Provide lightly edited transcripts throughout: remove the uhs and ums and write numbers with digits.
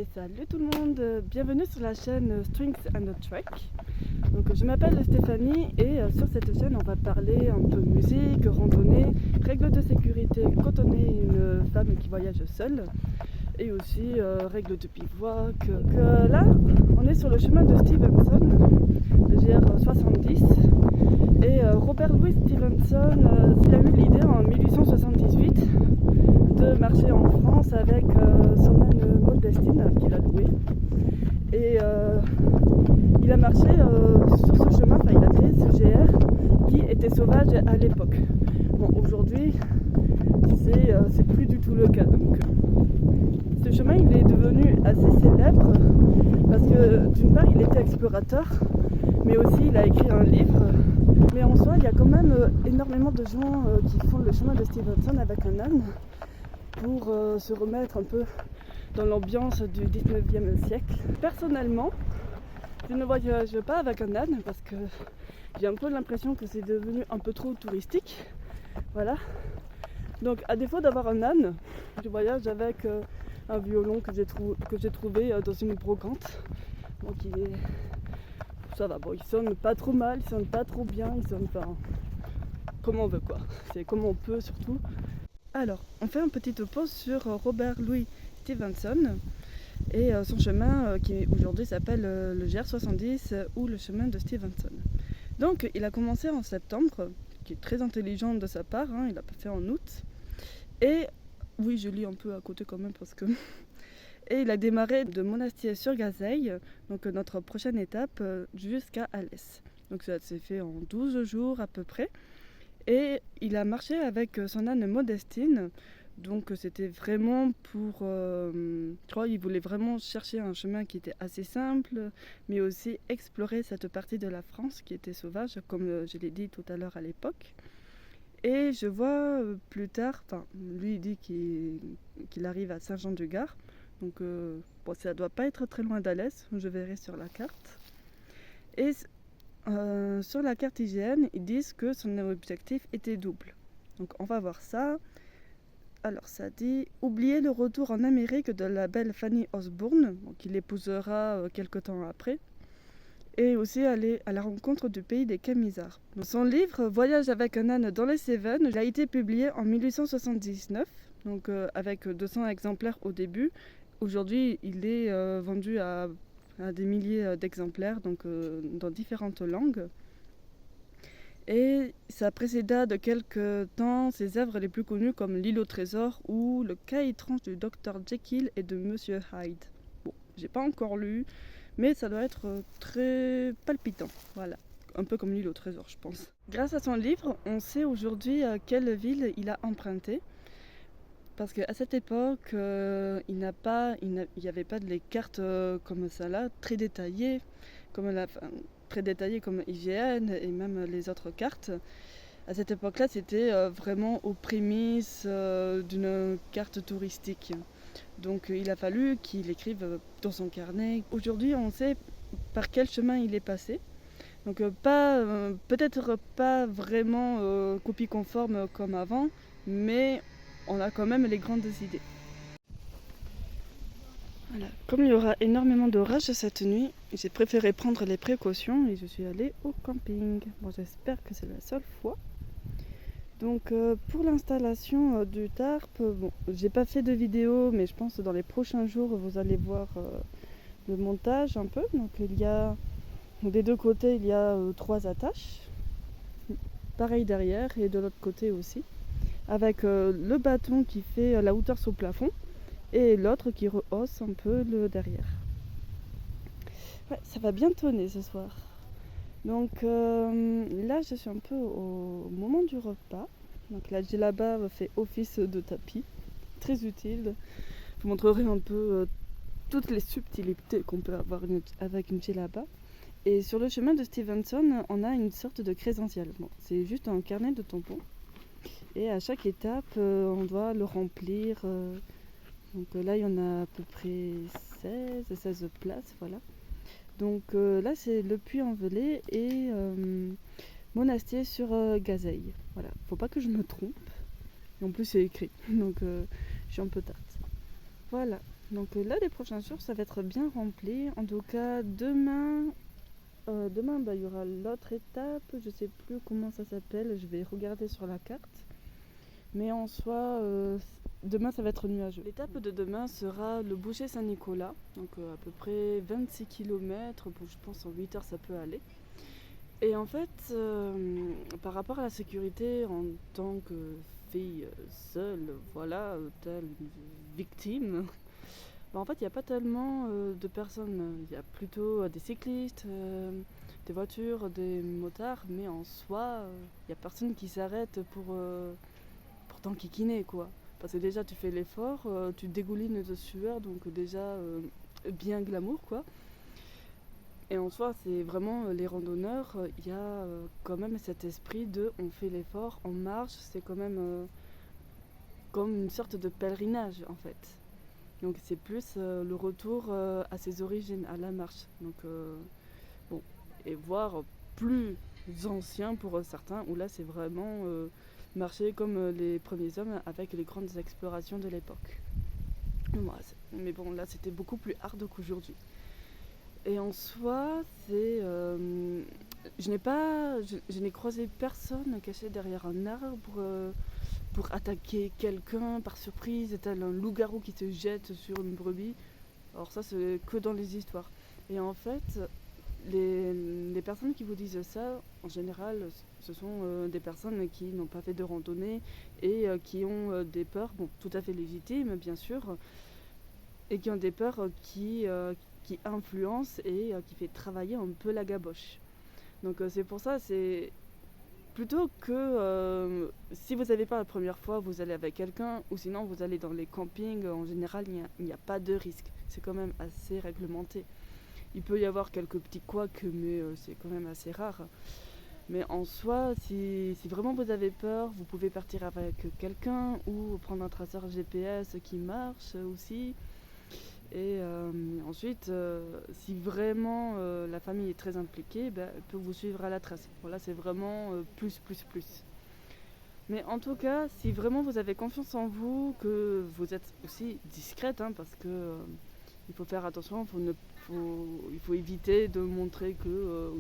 Et salut tout le monde, bienvenue sur la chaîne Strings and a Track. Donc, je m'appelle Stéphanie et sur cette chaîne on va parler un peu musique, randonnée, règles de sécurité quand on est une femme qui voyage seule et aussi règles de bivouac. Là on est sur le chemin de Stevenson, le GR70 et Robert Louis Stevenson il a eu l'idée en 1878 de marcher en France avec son âne Modestine qu'il a loué et il a marché sur ce chemin, il a créé ce GR qui était sauvage à l'époque. Bon, aujourd'hui c'est plus du tout le cas, donc ce chemin il est devenu assez célèbre parce que d'une part il était explorateur mais aussi il a écrit un livre. Mais en soi il y a quand même énormément de gens qui font le chemin de Stevenson avec un âne pour se remettre un peu dans l'ambiance du 19e siècle. Personnellement, je ne voyage pas avec un âne parce que j'ai un peu l'impression que c'est devenu un peu trop touristique. Voilà. Donc à défaut d'avoir un âne, je voyage avec un violon que j'ai trouvé dans une brocante. Donc ça va, bon, il sonne pas trop mal, il sonne pas trop bien, il sonne pas comme on veut quoi. C'est comme on peut surtout. Alors, on fait un petit topo sur Robert Louis Stevenson et son chemin qui aujourd'hui s'appelle le GR70 ou le chemin de Stevenson. Donc, il a commencé en septembre, qui est très intelligent de sa part, il l'a pas fait en août. Et, oui, je lis un peu à côté quand même parce que... Et il a démarré de Monastier-sur-Gazeille, donc notre prochaine étape, jusqu'à Alès. Donc ça s'est fait en 12 jours à peu près. Et il a marché avec son âne Modestine, donc c'était vraiment pour... je crois qu'il voulait vraiment chercher un chemin qui était assez simple, mais aussi explorer cette partie de la France qui était sauvage, comme je l'ai dit tout à l'heure à l'époque. Et je vois plus tard, lui il dit qu'il arrive à Saint-Jean-du-Gard, donc bon, ça doit pas être très loin d'Alès, je verrai sur la carte. Et sur la carte IGN, ils disent que son objectif était double. Donc on va voir ça. Alors ça dit « Oublier le retour en Amérique de la belle Fanny Osborne », qu'il épousera quelque temps après, et aussi aller à la rencontre du pays des Camisards. Donc, son livre « Voyage avec un âne dans les Cévennes » il a été publié en 1879, donc avec 200 exemplaires au début. Aujourd'hui, il est vendu à des milliers d'exemplaires, donc dans différentes langues. Et ça précéda de quelques temps ses œuvres les plus connues comme L'île au trésor ou Le cas étrange du Dr Jekyll et de Monsieur Hyde. Bon, j'ai pas encore lu, mais ça doit être très palpitant, voilà. Un peu comme L'île au trésor, je pense. Grâce à son livre, on sait aujourd'hui quelle ville il a emprunté. Parce qu'à cette époque, il n'y avait pas de cartes comme ça là, très détaillées, très détaillées comme IGN et même les autres cartes. À cette époque-là, c'était vraiment aux prémices d'une carte touristique. Donc il a fallu qu'il écrive dans son carnet. Aujourd'hui, on sait par quel chemin il est passé. Donc peut-être pas vraiment copie conforme comme avant, mais on a quand même les grandes idées. Voilà. Comme il y aura énormément d'orage cette nuit, j'ai préféré prendre les précautions et je suis allée au camping. Bon, j'espère que c'est la seule fois. Donc pour l'installation du tarp, bon, j'ai pas fait de vidéo, mais je pense que dans les prochains jours vous allez voir le montage un peu. Donc des deux côtés il y a 3 attaches, pareil derrière et de l'autre côté aussi, avec le bâton qui fait la hauteur sous plafond et l'autre qui rehausse un peu le derrière. Ouais, ça va bien tonner ce soir. Donc là je suis un peu au moment du repas. Donc la djellaba fait office de tapis, très utile. Je vous montrerai un peu toutes les subtilités qu'on peut avoir avec une djellaba. Et sur le chemin de Stevenson, on a une sorte de crédentiel. Bon, c'est juste un carnet de tampons. Et à chaque étape, on doit le remplir. Donc là, il y en a à peu près 16 places, voilà. Donc là, c'est le Puy-en-Velay et Monastier sur Gazeille. Voilà, faut pas que je me trompe. Et en plus, c'est écrit, donc je suis un peu tarte. Voilà. Donc là, les prochains jours, ça va être bien rempli. En tout cas, demain, il y aura l'autre étape. Je sais plus comment ça s'appelle. Je vais regarder sur la carte. Mais en soi, demain, ça va être nuageux. L'étape de demain sera le Boucher Saint-Nicolas. Donc à peu près 26 km. Bon, je pense en 8 heures, ça peut aller. Et en fait, par rapport à la sécurité en tant que fille seule, voilà, telle une victime, bah, en fait, il n'y a pas tellement de personnes. Il y a plutôt des cyclistes, des voitures, des motards, mais en soi, il n'y a personne qui s'arrête pour t'enquiquiner, quoi. Parce que déjà, tu fais l'effort, tu dégoulines de sueur, donc déjà bien glamour, quoi. Et en soi, c'est vraiment les randonneurs, il y a quand même cet esprit de on fait l'effort, on marche, c'est quand même comme une sorte de pèlerinage en fait. Donc c'est plus le retour à ses origines, à la marche. Donc bon, et voire plus ancien pour certains, où là c'est vraiment marcher comme les premiers hommes avec les grandes explorations de l'époque. Mais bon, là c'était beaucoup plus hard qu'aujourd'hui. Et en soi, je n'ai croisé personne caché derrière un arbre pour attaquer quelqu'un par surprise, tel un loup-garou qui se jette sur une brebis. Alors ça, c'est que dans les histoires. Et en fait, les personnes qui vous disent ça, en général, ce sont des personnes qui n'ont pas fait de randonnée et qui ont des peurs, bon, tout à fait légitimes, bien sûr, et qui ont des peurs qui influencent et qui fait travailler un peu la gaboche. Donc c'est pour ça, c'est plutôt que si vous n'avez pas la première fois, vous allez avec quelqu'un, ou sinon vous allez dans les campings, en général il n'y a pas de risque. C'est quand même assez réglementé. Il peut y avoir quelques petits couacs, mais c'est quand même assez rare. Mais en soi, si vraiment vous avez peur, vous pouvez partir avec quelqu'un ou prendre un traceur GPS qui marche aussi. Et ensuite, si vraiment la famille est très impliquée, ben, elle peut vous suivre à la trace. Voilà, c'est vraiment plus. Mais en tout cas, si vraiment vous avez confiance en vous, que vous êtes aussi discrète, hein, parce que il faut faire attention, il faut éviter de montrer que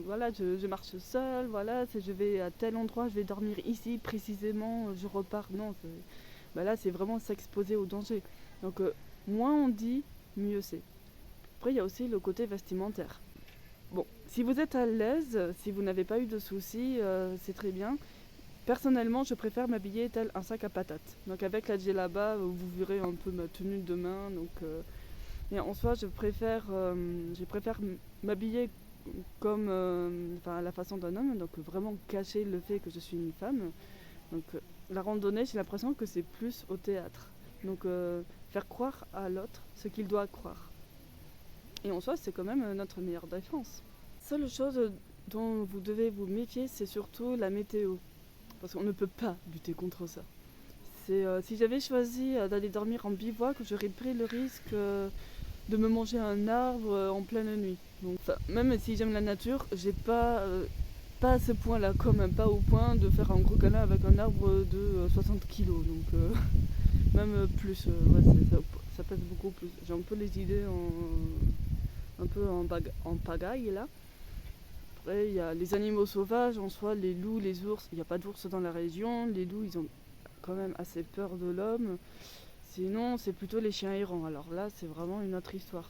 voilà, je marche seule, voilà, si je vais à tel endroit, je vais dormir ici précisément, je repars. Non, ben là c'est vraiment s'exposer au danger. Donc moins on dit, mieux c'est. Après, il y a aussi le côté vestimentaire. Bon, si vous êtes à l'aise, si vous n'avez pas eu de soucis, c'est très bien. Personnellement, je préfère m'habiller tel un sac à patates. Donc avec la djellaba, vous verrez un peu ma tenue de demain. Donc, et en soi, je préfère m'habiller comme à la façon d'un homme, donc vraiment cacher le fait que je suis une femme. Donc la randonnée, j'ai l'impression que c'est plus au théâtre. Donc faire croire à l'autre ce qu'il doit croire. Et en soi, c'est quand même notre meilleure défense. Seule chose dont vous devez vous méfier, c'est surtout la météo. Parce qu'on ne peut pas lutter contre ça. Si j'avais choisi d'aller dormir en bivouac, j'aurais pris le risque de me manger un arbre en pleine nuit. Donc, même si j'aime la nature, j'ai pas à ce point-là, quand même pas au point de faire un gros câlin avec un arbre de 60 kilos. Donc même plus, ça pèse beaucoup plus. J'ai un peu les idées un peu en pagaille là. Après, il y a les animaux sauvages, en soi, les loups, les ours. Il n'y a pas d'ours dans la région. Les loups, ils ont quand même assez peur de l'homme. Sinon, c'est plutôt les chiens errants. Alors là, c'est vraiment une autre histoire.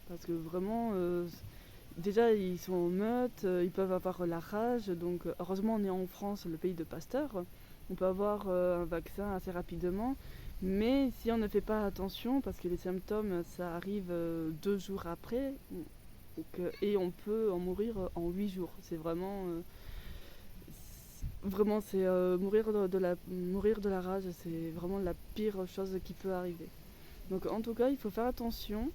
Parce que vraiment, déjà, ils sont en meute, ils peuvent avoir la rage. Donc, heureusement, on est en France, le pays de Pasteur. On peut avoir un vaccin assez rapidement. Mais si on ne fait pas attention, parce que les symptômes, ça arrive 2 jours après, et on peut en mourir en 8 jours. C'est vraiment... c'est mourir de la rage, c'est vraiment la pire chose qui peut arriver. Donc en tout cas, il faut faire attention.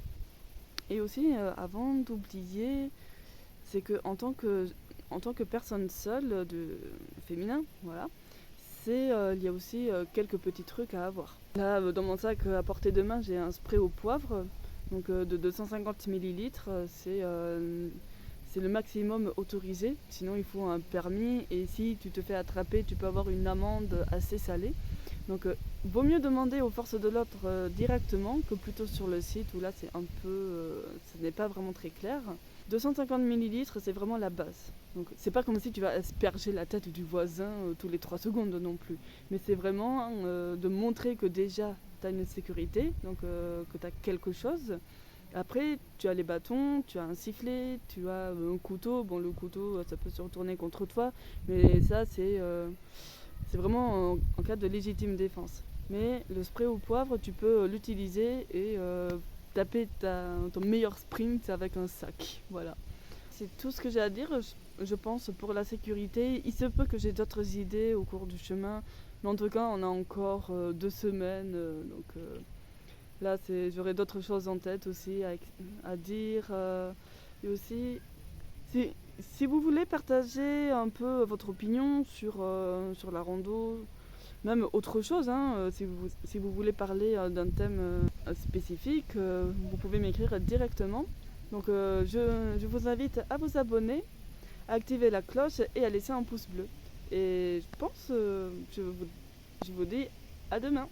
Et aussi, avant d'oublier, c'est que en tant que personne seule, féminin, voilà, il y a aussi quelques petits trucs à avoir. Là, dans mon sac à portée de main, j'ai un spray au poivre, donc de 250 ml. c'est le maximum autorisé, sinon il faut un permis et si tu te fais attraper, tu peux avoir une amende assez salée. Donc vaut mieux demander aux forces de l'ordre directement que plutôt sur le site où là c'est un peu, ce n'est pas vraiment très clair. 250 millilitres, c'est vraiment la base. Donc c'est pas comme si tu vas asperger la tête du voisin tous les 3 secondes non plus. Mais c'est vraiment de montrer que déjà tu as une sécurité, donc que tu as quelque chose. Après, tu as les bâtons, tu as un sifflet, tu as un couteau. Bon, le couteau, ça peut se retourner contre toi, mais ça, c'est vraiment en cas de légitime défense. Mais le spray au poivre, tu peux l'utiliser et taper ton meilleur sprint avec un sac. Voilà. C'est tout ce que j'ai à dire, je pense, pour la sécurité. Il se peut que j'ai d'autres idées au cours du chemin, mais en tout cas, on a encore 2 semaines, donc là, j'aurai d'autres choses en tête aussi à dire. Et aussi, si vous voulez partager un peu votre opinion sur la rando, même autre chose, hein, si vous voulez parler d'un thème spécifique, vous pouvez m'écrire directement. Donc je vous invite à vous abonner, à activer la cloche et à laisser un pouce bleu. Et je pense, je vous dis à demain.